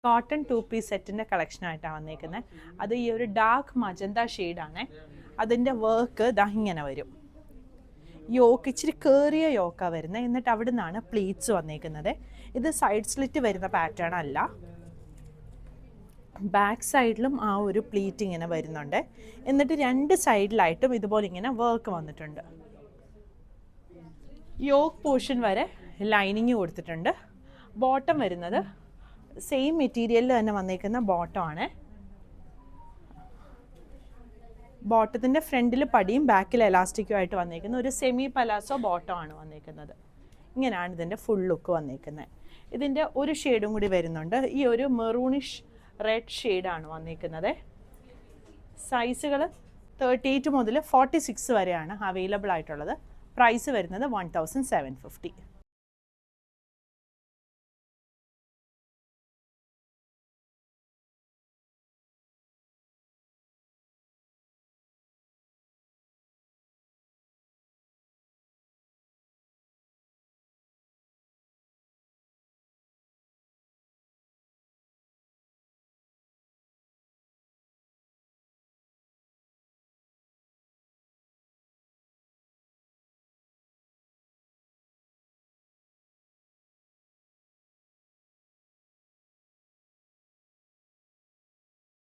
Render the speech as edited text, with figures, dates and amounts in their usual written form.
Cotton 2-piece സെറ്റിൻ്റെ കളക്ഷനായിട്ടാണ് വന്നേക്കുന്നത്. അത് ഈ ഒരു ഡാർക്ക് മജന്ത ഷെയ്ഡാണ്. അതിൻ്റെ വർക്ക് ദാ ഇങ്ങനെ വരും. യോക്ക് ഇച്ചിരി കയറിയ യോക്കാണ് വരുന്നത്. എന്നിട്ട് അവിടെ നിന്നാണ് പ്ലീറ്റ്സ് വന്നേക്കുന്നത്. ഇത് സൈഡ് സ്ലിറ്റ് വരുന്ന പാറ്റേൺ അല്ല. ബാക്ക് സൈഡിലും ആ ഒരു പ്ലീറ്റ് ഇങ്ങനെ വരുന്നുണ്ട്. എന്നിട്ട് രണ്ട് സൈഡിലായിട്ടും ഇതുപോലെ ഇങ്ങനെ വർക്ക് വന്നിട്ടുണ്ട്. യോക്ക് പോർഷൻ വരെ ലൈനിങ് കൊടുത്തിട്ടുണ്ട്. ബോട്ടം വരുന്നത് സെയിം മെറ്റീരിയലിൽ തന്നെ വന്നേക്കുന്ന ബോട്ടമാണ്. ബോട്ടത്തിൻ്റെ ഫ്രണ്ടിൽ പടിയും ബാക്കിൽ എലാസ്റ്റിക്കും ആയിട്ട് വന്നേക്കുന്ന ഒരു സെമി പലാസോ ബോട്ടമാണ് വന്നേക്കുന്നത്. ഇങ്ങനെയാണ് ഇതിൻ്റെ ഫുൾ ലുക്ക് വന്നേക്കുന്നത്. ഇതിൻ്റെ ഒരു ഷെയ്ഡും കൂടി വരുന്നുണ്ട്. ഈ ഒരു മെറൂണിഷ് റെഡ് ഷെയ്ഡാണ് വന്നേക്കുന്നത്. സൈസുകൾ 38 മുതൽ 46 വരെയാണ് അവൈലബിൾ ആയിട്ടുള്ളത്. പ്രൈസ് വരുന്നത് 1750.